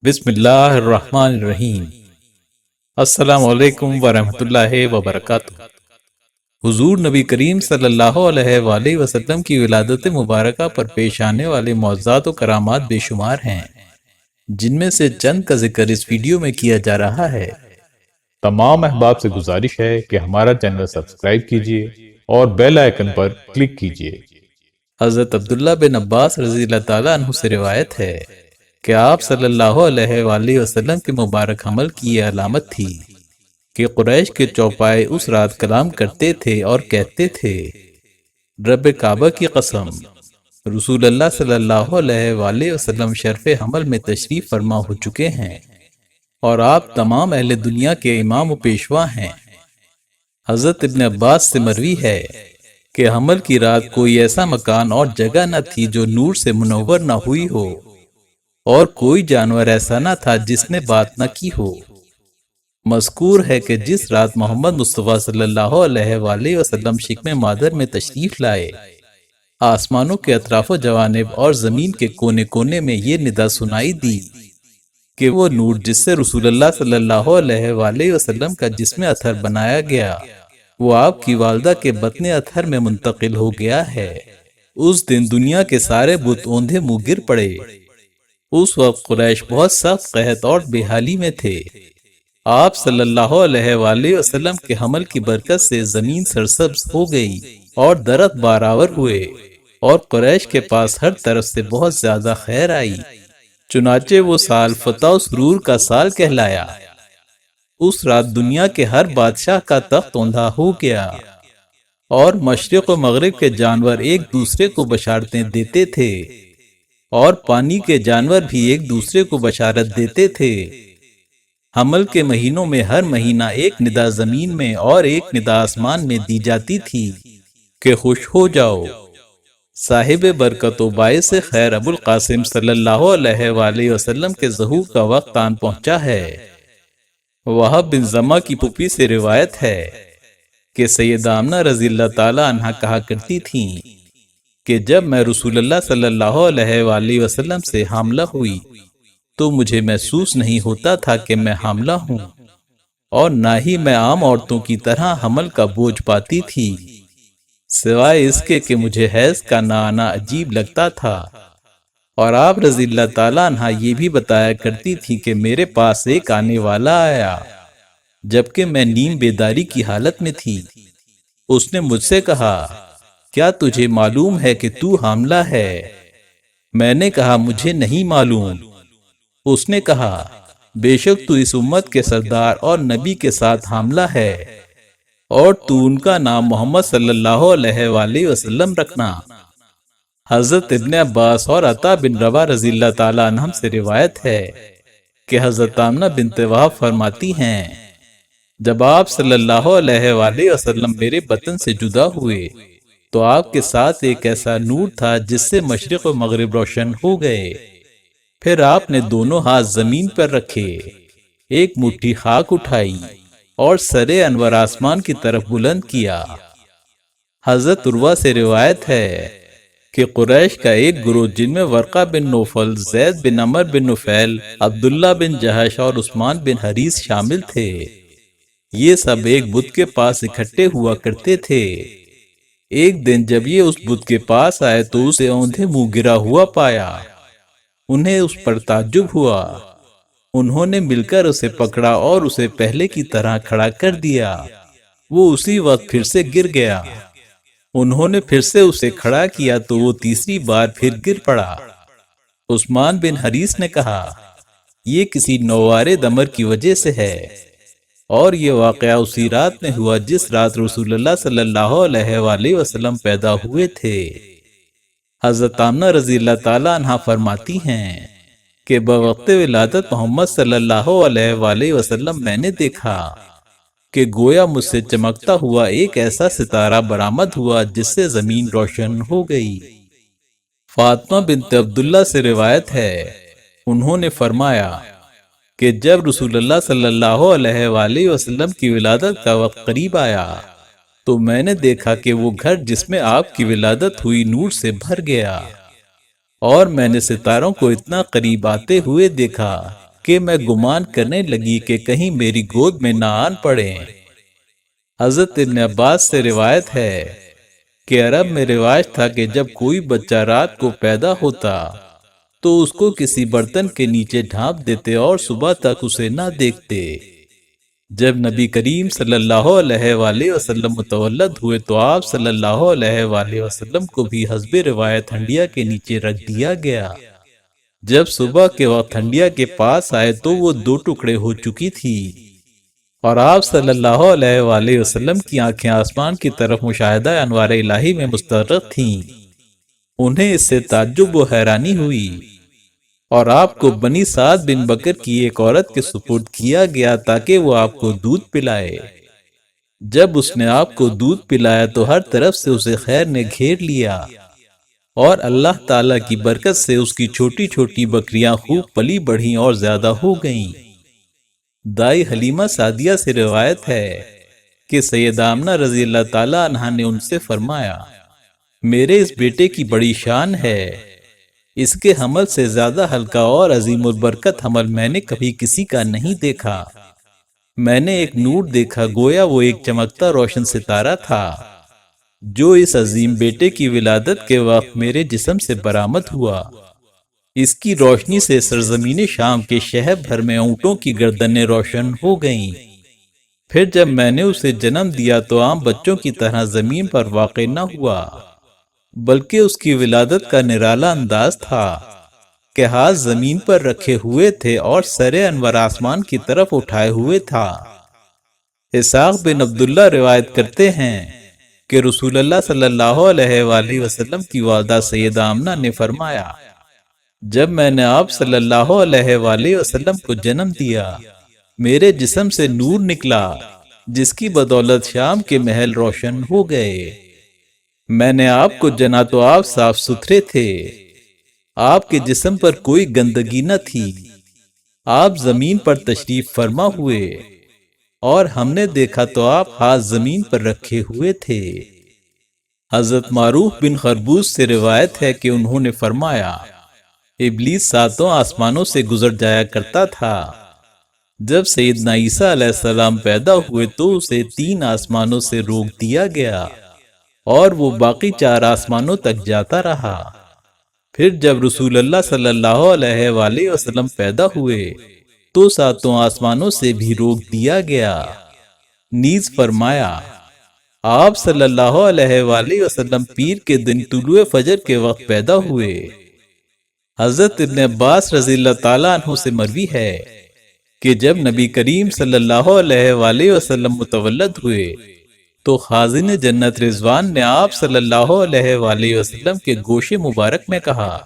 بسم اللہ الرحمن الرحیم۔ السلام علیکم ورحمۃ اللہ وبرکاتہ۔ حضور نبی کریم صلی اللہ علیہ وآلہ وسلم کی ولادت مبارکہ پر پیش آنے والے معجزات و کرامات بے شمار ہیں، جن میں سے چند کا ذکر اس ویڈیو میں کیا جا رہا ہے۔ تمام احباب سے گزارش ہے کہ ہمارا چینل سبسکرائب کیجیے اور بیل آئیکن پر کلک کیجیے۔ حضرت عبداللہ بن عباس رضی اللہ تعالیٰ عنہ سے روایت ہے کہ آپ صلی اللہ علیہ وآلہ وسلم کے مبارک حمل کی یہ علامت تھی کہ قریش کے چوپائے اس رات کلام کرتے تھے اور کہتے تھے، رب کعبہ کی قسم، رسول اللہ صلی اللہ علیہ وآلہ وسلم شرف حمل میں تشریف فرما ہو چکے ہیں اور آپ تمام اہل دنیا کے امام و پیشوا ہیں۔ حضرت ابن عباس سے مروی ہے کہ حمل کی رات کوئی ایسا مکان اور جگہ نہ تھی جو نور سے منور نہ ہوئی ہو، اور کوئی جانور ایسا نہ تھا جس نے بات نہ کی ہو۔ مذکور ہے کہ جس رات محمد مصطفیٰ صلی اللہ علیہ وآلہ وسلم شکم مادر میں تشریف لائے، آسمانوں کے اطراف و جوانب اور زمین کے کونے کونے میں یہ ندا سنائی دی کہ وہ نور جس سے رسول اللہ صلی اللہ علیہ وآلہ وسلم کا جسم اطہر بنایا گیا، وہ آپ کی والدہ کے بطن اطہر میں منتقل ہو گیا ہے۔ اس دن دنیا کے سارے بت اوندھے منہ گر پڑے۔ اس وقت قریش بہت سخت قحط اور بے حالی میں تھے۔ آپ صلی اللہ علیہ وآلہ وسلم کے حمل کی برکت سے زمین سرسبز ہو گئی اور درخت بارآور ہوئے، اور قریش کے پاس ہر طرف سے بہت زیادہ خیر آئی۔ چنانچہ وہ سال فتح و سرور کا سال کہلایا۔ اس رات دنیا کے ہر بادشاہ کا تخت اوندھا ہو گیا، اور مشرق و مغرب کے جانور ایک دوسرے کو بشارتیں دیتے تھے، اور پانی کے جانور بھی ایک دوسرے کو بشارت دیتے تھے۔ حمل کے مہینوں میں ہر مہینہ ایک ندا زمین میں اور ایک ندا آسمان میں دی جاتی تھی کہ خوش ہو جاؤ، صاحب برکت و باعث خیر ابو القاسم صلی اللہ علیہ وآلہ وسلم کے ظہور کا وقت آن پہنچا ہے۔ وہب بن زمہ کی پھوپھی سے روایت ہے کہ سیدہ آمنہ رضی اللہ تعالی عنہا کہا کرتی تھیں کہ جب میں رسول اللہ صلی اللہ علیہ وآلہ وسلم سے حاملہ ہوئی تو مجھے محسوس نہیں ہوتا تھا کہ میں حاملہ ہوں، اور نہ ہی میں عام عورتوں کی طرح حمل کا بوجھ پاتی تھی، سوائے اس کے کہ مجھے حیض کا نہ آنا عجیب لگتا تھا۔ اور آپ رضی اللہ تعالیٰ عنہ یہ بھی بتایا کرتی تھی کہ میرے پاس ایک آنے والا آیا جبکہ میں نیم بیداری کی حالت میں تھی۔ اس نے مجھ سے کہا، کیا تجھے معلوم ہے کہ تو حاملہ ہے؟ میں نے کہا، مجھے نہیں معلوم۔ اس نے کہا، بے شک تو اس امت کے سردار اور نبی کے ساتھ حاملہ ہے، اور تو ان کا نام محمد صلی اللہ علیہ وآلہ وسلم رکھنا۔ حضرت ابن عباس اور عطا بن رباح رضی اللہ تعالیٰ عنہم سے روایت ہے کہ حضرت آمنہ بنت وہب فرماتی ہیں، جب آپ صلی اللہ علیہ وآلہ وسلم میرے بطن سے جدا ہوئے تو آپ کے ساتھ ایک ایسا نور تھا جس سے مشرق و مغرب روشن ہو گئے۔ پھر آپ نے دونوں ہاتھ زمین پر رکھے، ایک مٹھی خاک اٹھائی اور سر انور آسمان کی طرف بلند کیا۔ حضرت عروہ سے روایت ہے کہ قریش کا ایک گروہ جن میں ورقہ بن نوفل، زید بن عمر بن نفیل، عبداللہ بن جہش اور عثمان بن حریث شامل تھے، یہ سب ایک بت کے پاس اکٹھے ہوا کرتے تھے۔ ایک دن جب یہ اس بت کے پاس آئے تو اسے اوندھے منہ گرا ہوا پایا۔ انہیں اس پر تعجب ہوا۔ انہوں نے مل کر اسے پکڑا اور اسے پہلے کی طرح کھڑا کر دیا۔ وہ اسی وقت پھر سے گر گیا۔ انہوں نے پھر سے اسے کھڑا کیا تو وہ تیسری بار پھر گر پڑا۔ عثمان بن حریث نے کہا، یہ کسی نوارے دمر کی وجہ سے ہے، اور یہ واقعہ اسی رات میں ہوا جس رات رسول اللہ صلی اللہ علیہ وآلہ وسلم پیدا ہوئے تھے۔ حضرت آمنہ رضی اللہ تعالیٰ عنہ فرماتی ہیں کہ بوقت ولادت محمد صلی اللہ علیہ وآلہ وسلم میں نے دیکھا کہ گویا مجھ سے چمکتا ہوا ایک ایسا ستارہ برآمد ہوا جس سے زمین روشن ہو گئی۔ فاطمہ بنت عبداللہ سے روایت ہے، انہوں نے فرمایا کہ جب رسول اللہ صلی اللہ علیہ وآلہ وسلم کی ولادت کا وقت قریب آیا تو میں نے دیکھا کہ وہ گھر جس میں آپ کی ولادت ہوئی نور سے بھر گیا، اور میں نے ستاروں کو اتنا قریب آتے ہوئے دیکھا کہ میں گمان کرنے لگی کہ کہیں میری گود میں نہ آن پڑیں۔ حضرت ابن عباس سے روایت ہے کہ عرب میں رواج تھا کہ جب کوئی بچہ رات کو پیدا ہوتا تو اس کو کسی برتن کے نیچے ڈھانپ دیتے اور صبح تک اسے نہ دیکھتے۔ جب نبی کریم صلی اللہ علیہ وآلہ وسلم متولد ہوئے تو آپ صلی اللہ علیہ وآلہ وسلم کو بھی حسب روایت ہنڈیا کے نیچے رکھ دیا گیا۔ جب صبح کے وقت ہنڈیا کے پاس آئے تو وہ 2 ٹکڑے ہو چکی تھی اور آپ صلی اللہ علیہ وآلہ وسلم کی آنکھیں آسمان کی طرف مشاہدہ انوار الہی میں مستغرق تھیں۔ انہیں اس سے تعجب و حیرانی ہوئی اور آپ کو بنی سعد بن بکر کی ایک عورت کے سپرد کیا گیا تاکہ وہ آپ کو دودھ پلائے۔ جب اس نے آپ کو دودھ پلایا تو ہر طرف سے اسے خیر نے گھیر لیا اور اللہ تعالیٰ کی برکت سے اس کی چھوٹی چھوٹی بکریاں خوب پلی بڑھیں اور زیادہ ہو گئیں۔ دائی حلیمہ سعدیہ سے روایت ہے کہ سیدہ آمنہ رضی اللہ تعالیٰ عنہا نے ان سے فرمایا، میرے اس بیٹے کی بڑی شان ہے، اس کے حمل سے زیادہ ہلکا اور عظیم البرکت حمل میں نے کبھی کسی کا نہیں دیکھا۔ میں نے ایک نور دیکھا، گویا وہ ایک چمکتا روشن ستارہ تھا جو اس عظیم بیٹے کی ولادت کے وقت میرے جسم سے برآمد ہوا۔ اس کی روشنی سے سرزمین شام کے شہر بھر میں اونٹوں کی گردنیں روشن ہو گئیں۔ پھر جب میں نے اسے جنم دیا تو عام بچوں کی طرح زمین پر واقع نہ ہوا، بلکہ اس کی ولادت کا نرالا انداز تھا کہ ہاتھ زمین پر رکھے ہوئے تھے اور سر انور آسمان کی طرف اٹھائے ہوئے تھا۔ اسحاق بن عبداللہ روایت کرتے ہیں کہ رسول اللہ صلی اللہ علیہ وآلہ وسلم کی والدہ سیدہ آمنہ نے فرمایا، جب میں نے آپ صلی اللہ علیہ وآلہ وسلم کو جنم دیا، میرے جسم سے نور نکلا جس کی بدولت شام کے محل روشن ہو گئے۔ میں نے آپ کو جنا تو آپ صاف ستھرے تھے، آپ کے جسم پر کوئی گندگی نہ تھی، آپ زمین پر تشریف فرما ہوئے اور ہم نے دیکھا تو آپ ہاتھ زمین پر رکھے ہوئے تھے۔ حضرت معروف بن خربوز سے روایت ہے کہ انہوں نے فرمایا، ابلیس 7 آسمانوں سے گزر جایا کرتا تھا۔ جب سیدنا عیسیٰ علیہ السلام پیدا ہوئے تو اسے 3 آسمانوں سے روک دیا گیا اور وہ باقی 4 آسمانوں تک جاتا رہا۔ پھر جب رسول اللہ صلی اللہ علیہ وآلہ وسلم پیدا ہوئے تو 7 آسمانوں سے بھی روک دیا گیا۔ نیز فرمایا، آپ صلی اللہ علیہ وآلہ وسلم پیر کے دن طلوع فجر کے وقت پیدا ہوئے۔ حضرت ابن عباس رضی اللہ تعالیٰ عنہ سے مروی ہے کہ جب نبی کریم صلی اللہ علیہ وآلہ وسلم متولد ہوئے تو خازن جنت رضوان نے آپ صلی اللہ علیہ وآلہ وسلم کے گوش مبارک میں کہا،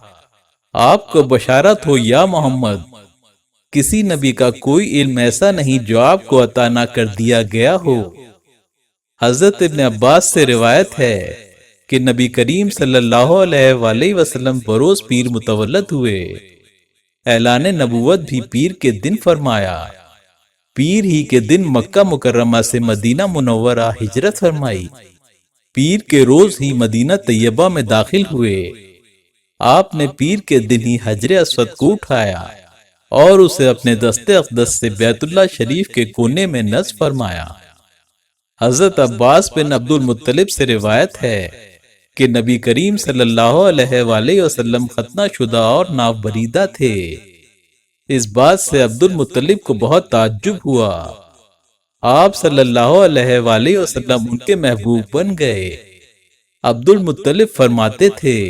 آپ کو بشارت ہو یا محمد، کسی نبی کا کوئی علم ایسا نہیں جو آپ کو عطا نہ کر دیا گیا ہو۔ حضرت ابن عباس سے روایت ہے کہ نبی کریم صلی اللہ علیہ وآلہ وسلم بروز پیر متولد ہوئے۔ اعلان نبوت بھی پیر کے دن فرمایا۔ پیر ہی کے دن مکہ مکرمہ سے مدینہ منورہ ہجرت فرمائی۔ پیر کے روز ہی مدینہ طیبہ میں داخل ہوئے۔ آپ نے پیر کے دن ہی حجر اسود کو اٹھایا اور اسے اپنے دست اقدس سے بیت اللہ شریف کے کونے میں نصب فرمایا۔ حضرت عباس بن عبد المطلب سے روایت ہے کہ نبی کریم صلی اللہ علیہ وآلہ وسلم ختنہ شدہ اور ناوبریدہ تھے۔ اس بات سے عبد المطلب کو بہت تعجب ہوا۔ آپ صلی اللہ علیہ وآلہ وسلم ان کے محبوب بن گئے۔ عبد المطلب فرماتے تھے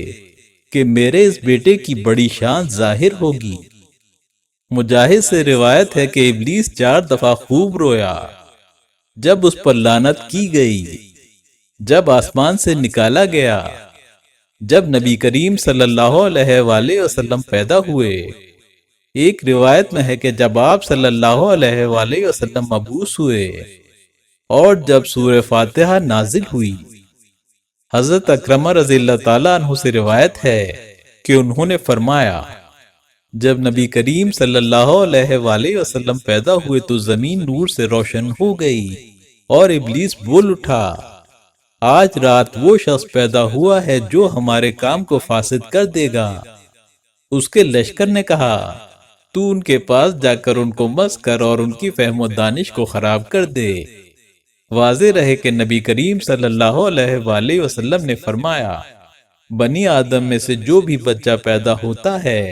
کہ میرے اس بیٹے کی بڑی شان ظاہر ہوگی۔ مجاہد سے روایت ہے کہ ابلیس 4 دفعہ خوب رویا جب اس پر لعنت کی گئی، جب آسمان سے نکالا گیا، جب نبی کریم صلی اللہ علیہ وآلہ وسلم پیدا ہوئے۔ ایک روایت میں ہے کہ جب آپ صلی اللہ علیہ وآلہ وسلم مبعوث ہوئے اور جب سورہ فاتحہ نازل ہوئی۔ حضرت اکرمہ رضی اللہ تعالیٰ عنہ سے روایت ہے کہ انہوں نے فرمایا، جب نبی کریم صلی اللہ علیہ وآلہ وسلم پیدا ہوئے تو زمین نور سے روشن ہو گئی اور ابلیس بول اٹھا، آج رات وہ شخص پیدا ہوا ہے جو ہمارے کام کو فاسد کر دے گا۔ اس کے لشکر نے کہا، تو ان کے پاس جا کر ان کو مس کر اور ان کی فہم و دانش کو خراب کر دے۔ واضح رہے کہ نبی کریم صلی اللہ علیہ وآلہ وسلم نے فرمایا، بنی آدم میں سے جو بھی بچہ پیدا ہوتا ہے،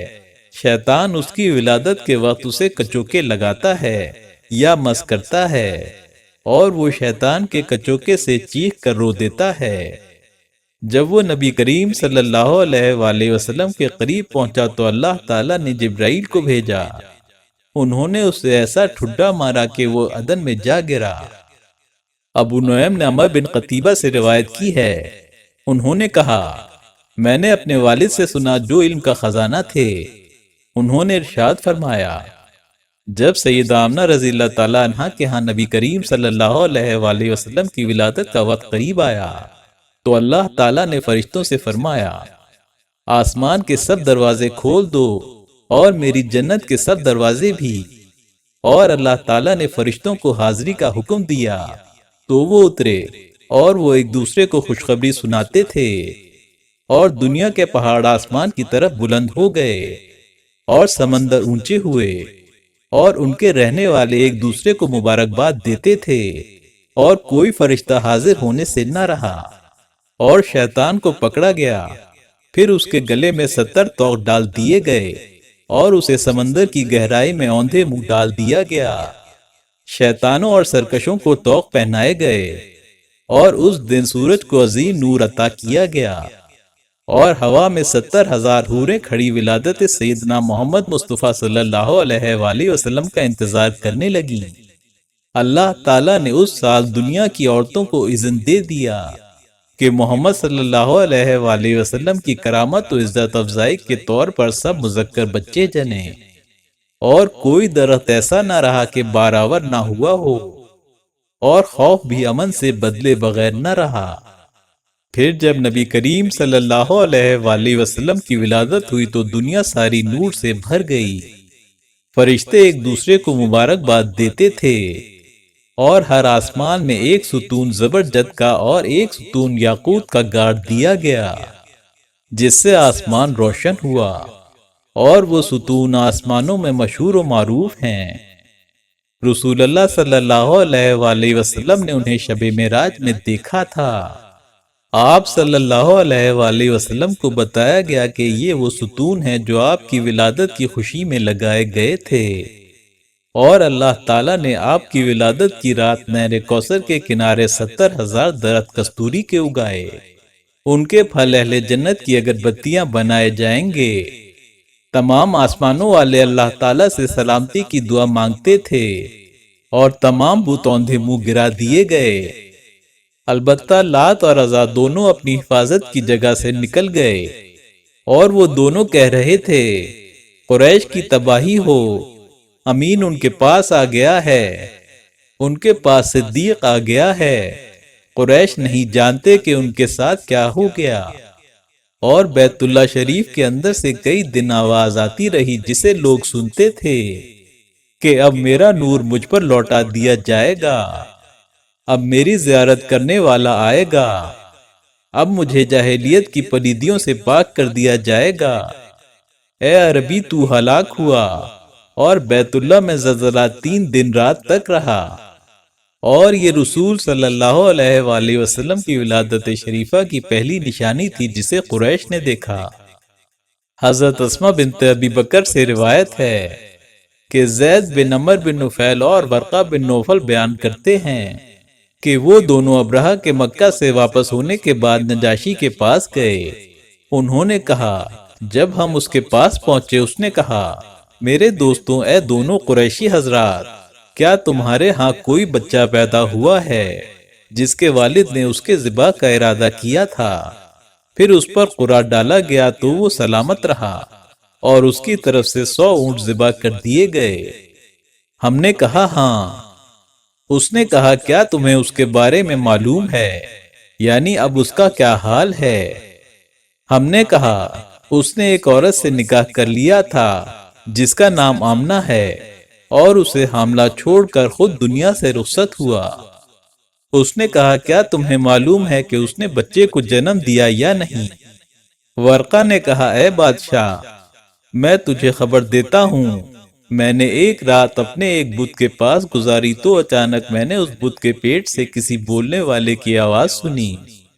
شیطان اس کی ولادت کے وقت اسے کچوکے لگاتا ہے یا مس کرتا ہے، اور وہ شیطان کے کچوکے سے چیخ کر رو دیتا ہے۔ جب وہ نبی کریم صلی اللہ علیہ وآلہ وسلم کے قریب پہنچا تو اللہ تعالیٰ نے جبرائیل کو بھیجا۔ انہوں نے اسے ایسا ٹھڈا مارا کہ وہ عدن میں جا گرا۔ ابو نعیم نے عمر بن قتیبہ سے روایت کی ہے، انہوں نے کہا، میں نے اپنے والد سے سنا جو علم کا خزانہ تھے۔ انہوں نے ارشاد فرمایا، جب سیدہ آمنہ رضی اللہ تعالیٰ عنہ کے ہاں نبی کریم صلی اللہ علیہ وآلہ وسلم کی ولادت کا وقت قریب آیا تو اللہ تعالیٰ نے فرشتوں سے فرمایا، آسمان کے سب دروازے کھول دو اور میری جنت کے سب دروازے بھی۔ اور اللہ تعالیٰ نے فرشتوں کو حاضری کا حکم دیا تو وہ اترے اور وہ ایک دوسرے کو خوشخبری سناتے تھے، اور دنیا کے پہاڑ آسمان کی طرف بلند ہو گئے اور سمندر اونچے ہوئے، اور ان کے رہنے والے ایک دوسرے کو مبارکباد دیتے تھے، اور کوئی فرشتہ حاضر ہونے سے نہ رہا، اور شیطان کو پکڑا گیا۔ پھر اس کے گلے میں 70 طوق ڈال دیے گئے اور اسے سمندر کی گہرائی میں اوندھے منہ ڈال دیا گیا۔ شیطانوں اور سرکشوں کو طوق پہنائے گئے، اور اس دن سورج کو عظیم نور عطا کیا گیا، اور ہوا میں 70,000 حوریں کھڑی ولادت سیدنا محمد مصطفیٰ صلی اللہ علیہ وآلہ وسلم کا انتظار کرنے لگی۔ اللہ تعالیٰ نے اس سال دنیا کی عورتوں کو اذن دے دیا کہ محمد صلی اللہ علیہ وآلہ وسلم کی کرامت و عزت افزائی کے طور پر سب مذکر بچے جنیں، اور کوئی درخت ایسا نہ رہا کہ بارآور نہ ہوا ہو، اور خوف بھی امن سے بدلے بغیر نہ رہا۔ پھر جب نبی کریم صلی اللہ علیہ وآلہ وسلم کی ولادت ہوئی تو دنیا ساری نور سے بھر گئی۔ فرشتے ایک دوسرے کو مبارکباد دیتے تھے، اور ہر آسمان میں ایک ستون زبرجد کا اور ایک ستون یاقوت کا گاڑ دیا گیا، جس سے آسمان روشن ہوا، اور وہ ستون آسمانوں میں مشہور و معروف ہیں۔ رسول اللہ صلی اللہ علیہ وآلہ وسلم نے انہیں شب معراج میں دیکھا تھا۔ آپ صلی اللہ علیہ وآلہ وسلم کو بتایا گیا کہ یہ وہ ستون ہیں جو آپ کی ولادت کی خوشی میں لگائے گئے تھے، اور اللہ تعالیٰ نے آپ کی ولادت کی رات نہر کوثر کے کنارے 70,000 درخت کستوری کے اگائے۔ ان کے پھل اہل جنت کی اگربتیاں بنائے جائیں گے۔ تمام آسمانوں والے اللہ تعالیٰ سے سلامتی کی دعا مانگتے تھے، اور تمام بت اوندھے منہ گرا دیے گئے۔ البتہ لات اور عزا دونوں اپنی حفاظت کی جگہ سے نکل گئے، اور وہ دونوں کہہ رہے تھے، قریش کی تباہی ہو، امین ان کے پاس آ گیا ہے، ان کے پاس صدیق آ گیا ہے، قریش نہیں جانتے کہ ان کے ساتھ کیا ہو گیا۔ اور بیت اللہ شریف کے اندر سے کئی دن آواز آتی رہی جسے لوگ سنتے تھے کہ اب میرا نور مجھ پر لوٹا دیا جائے گا، اب میری زیارت کرنے والا آئے گا، اب مجھے جاہلیت کی پلیدیوں سے پاک کر دیا جائے گا۔ اے عربی تو ہلاک ہوا، اور بیت اللہ میں زلزلہ 3 دن رات تک رہا۔ اور یہ رسول صلی اللہ علیہ وآلہ وسلم کی ولادت شریفہ کی پہلی نشانی تھی جسے قریش نے دیکھا۔ حضرت اسماء بنت ابی بکر سے روایت ہے کہ زید بن عمر بن نفیل اور ورقہ بن نوفل بیان کرتے ہیں کہ وہ دونوں ابرہہ کے مکہ سے واپس ہونے کے بعد نجاشی کے پاس گئے۔ انہوں نے کہا، جب ہم اس کے پاس پہنچے اس نے کہا، میرے دوستوں، اے دونوں قریشی حضرات، کیا تمہارے ہاں کوئی بچہ پیدا ہوا ہے جس کے والد نے اس کے ذبح کا ارادہ کیا تھا، پھر اس پر قرعہ ڈالا گیا تو وہ سلامت رہا، اور اس کی طرف سے 100 اونٹ ذبح کر دیے گئے؟ ہم نے کہا ہاں۔ اس نے کہا، کیا تمہیں اس کے بارے میں معلوم ہے، یعنی اب اس کا کیا حال ہے؟ ہم نے کہا، اس نے ایک عورت سے نکاح کر لیا تھا جس کا نام آمنہ ہے، اور اسے حاملہ چھوڑ کر خود دنیا سے رخصت ہوا۔ اس نے کہا، کیا تمہیں معلوم ہے کہ اس نے بچے کو جنم دیا یا نہیں؟ ورقہ نے کہا، اے بادشاہ، میں تجھے خبر دیتا ہوں میں نے ایک رات اپنے ایک بت کے پاس گزاری تو اچانک میں نے اس بت کے پیٹ سے کسی بولنے والے کی آواز سنی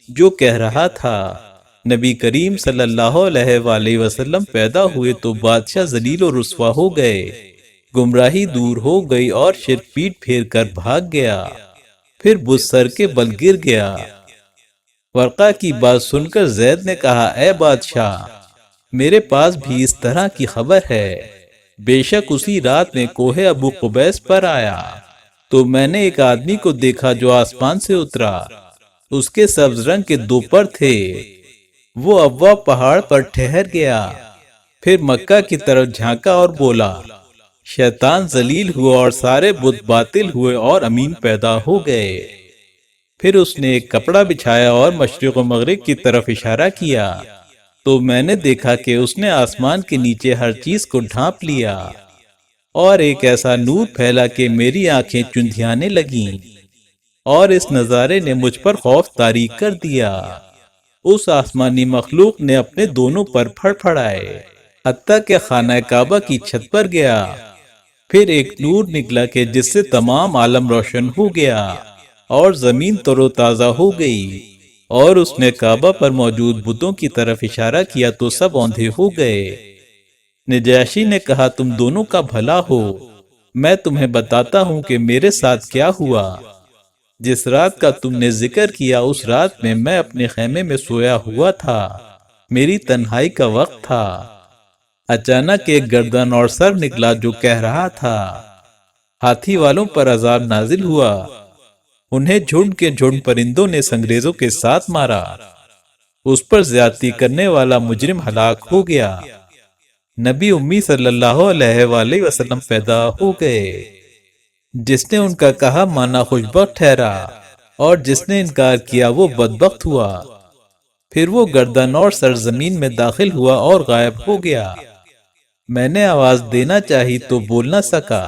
جو کہہ رہا تھا، نبی کریم صلی اللہ علیہ وآلہ وسلم پیدا ہوئے تو بادشاہ ذلیل و رسوا ہو گئے، گمراہی دور ہو گئی اور شرک پیٹ پھیر کر بھاگ گیا، پھر بت سر کے بل گر گیا۔ ورقہ کی بات سن کر زید نے کہا، اے بادشاہ، میرے پاس بھی اس طرح کی خبر ہے۔ بے شک اسی رات میں کوہ ابو قبیس پر آیا تو میں نے ایک آدمی کو دیکھا جو آسمان سے اترا، اس کے سبز رنگ کے 2 پر تھے، وہ ابوا پہاڑ پر ٹھہر گیا، پھر مکہ کی طرف جھانکا اور بولا، شیطان ذلیل ہوا اور سارے بت باطل ہوئے اور امین پیدا ہو گئے۔ پھر اس نے ایک کپڑا بچھایا اور مشرق و مغرب کی طرف اشارہ کیا تو میں نے دیکھا کہ اس نے آسمان کے نیچے ہر چیز کو ڈھانپ لیا اور ایک ایسا نور پھیلا کہ میری آنکھیں چندھیانے لگیں، اور اس نظارے نے مجھ پر خوف طاری کر دیا۔ اس آسمانی مخلوق نے اپنے دونوں پر پھڑپھڑائے حتیٰ کہ خانہ کعبہ کی چھت پر گیا، پھر ایک نور نکلا کہ جس سے تمام عالم روشن ہو گیا اور زمین تر و تازہ ہو گئی، اور اس نے کعبہ پر موجود بتوں کی طرف اشارہ کیا تو سب اوندھے ہو گئے۔ نجاشی نے کہا، تم دونوں کا بھلا ہو، میں تمہیں بتاتا ہوں کہ میرے ساتھ کیا ہوا۔ جس رات کا تم نے ذکر کیا اس رات میں میں اپنے خیمے میں سویا ہوا تھا، میری تنہائی کا وقت تھا۔ اچانک ایک گردن اور سر نکلا جو کہہ رہا تھا، ہاتھی والوں پر عذاب نازل ہوا، انہیں جھنڈ کے جھنڈ پرندوں نے سنگریزوں کے ساتھ مارا، اس پر زیادتی کرنے والا مجرم ہلاک ہو گیا۔ نبی امی صلی اللہ علیہ وآلہ وسلم پیدا ہو گئے، جس نے ان کا کہا مانا خوشبخت ٹھہرا اور جس نے انکار کیا وہ بدبخت ہوا۔ پھر وہ گردن اور سر زمین میں داخل ہوا اور غائب ہو گیا۔ میں نے آواز دینا چاہی تو بول نہ سکا،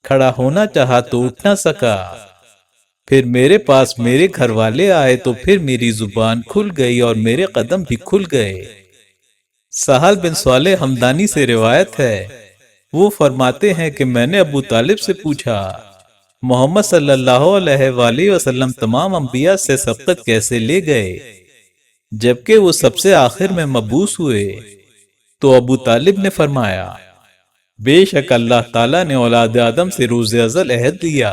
کھڑا ہونا چاہا تو اٹھ نہ سکا، پھر میرے پاس میرے گھر والے آئے تو پھر میری زبان کھل گئی اور میرے قدم بھی کھل گئے۔ سہل بن صالح ہمدانی سے روایت ہے، وہ فرماتے ہیں کہ میں نے ابو طالب سے پوچھا، محمد صلی اللہ علیہ وآلہ وسلم تمام انبیاء سے سبقت کیسے لے گئے جبکہ وہ سب سے آخر میں مبعوث ہوئے؟ تو ابو طالب نے فرمایا، بے شک اللہ تعالیٰ نے اولاد آدم سے روز ازل عہد لیا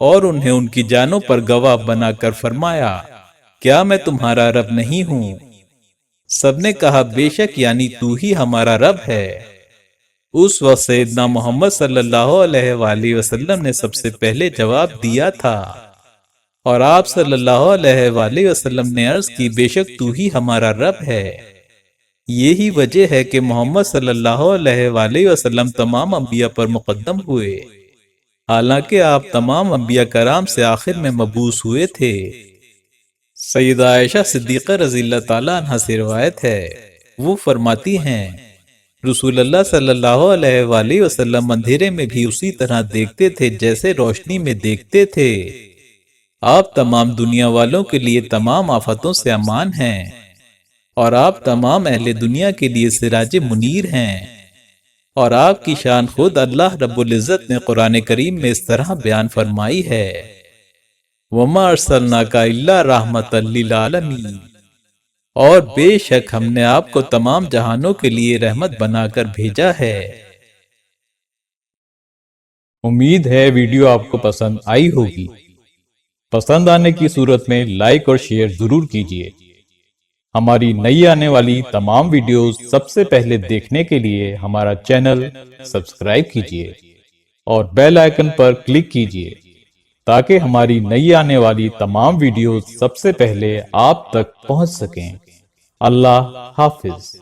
اور انہیں ان کی جانوں پر گواہ بنا کر فرمایا، کیا میں تمہارا رب نہیں ہوں؟ سب نے کہا، بے شک یعنی تو ہی ہمارا رب ہے۔ اس وقت سیدنا محمد صلی اللہ علیہ وآلہ وسلم نے سب سے پہلے جواب دیا تھا اور آپ صلی اللہ علیہ وآلہ وسلم نے عرض کی، بے شک تو ہی ہمارا رب ہے۔ یہی وجہ ہے کہ محمد صلی اللہ علیہ وآلہ وسلم تمام انبیاء پر مقدم ہوئے، حالانکہ آپ تمام انبیاء کرام سے آخر میں مبعوث ہوئے تھے۔ سیدہ عائشہ صدیقہ رضی اللہ تعالیٰ عنہ سے روایت ہے، وہ فرماتی ہیں، رسول اللہ صلی اللہ علیہ وآلہ وسلم اندھیرے میں بھی اسی طرح دیکھتے تھے جیسے روشنی میں دیکھتے تھے۔ آپ تمام دنیا والوں کے لیے تمام آفتوں سے امان ہیں اور آپ تمام اہل دنیا کے لیے سراج منیر ہیں، اور آپ کی شان خود اللہ رب العزت نے قرآن کریم میں اس طرح بیان فرمائی ہے، وَمَا أَرْسَلْنَاكَ إِلَّا رَحْمَةً لِّلْعَالَمِينَ، اور بے شک ہم نے آپ کو تمام جہانوں کے لیے رحمت بنا کر بھیجا ہے۔ امید ہے ویڈیو آپ کو پسند آئی ہوگی۔ پسند آنے کی صورت میں لائک اور شیئر ضرور کیجیے۔ ہماری نئی آنے والی تمام ویڈیوز سب سے پہلے دیکھنے کے لیے ہمارا چینل سبسکرائب کیجیے اور بیل آئیکن پر کلک کیجیے تاکہ ہماری نئی آنے والی تمام ویڈیوز سب سے پہلے آپ تک پہنچ سکیں۔ اللہ حافظ۔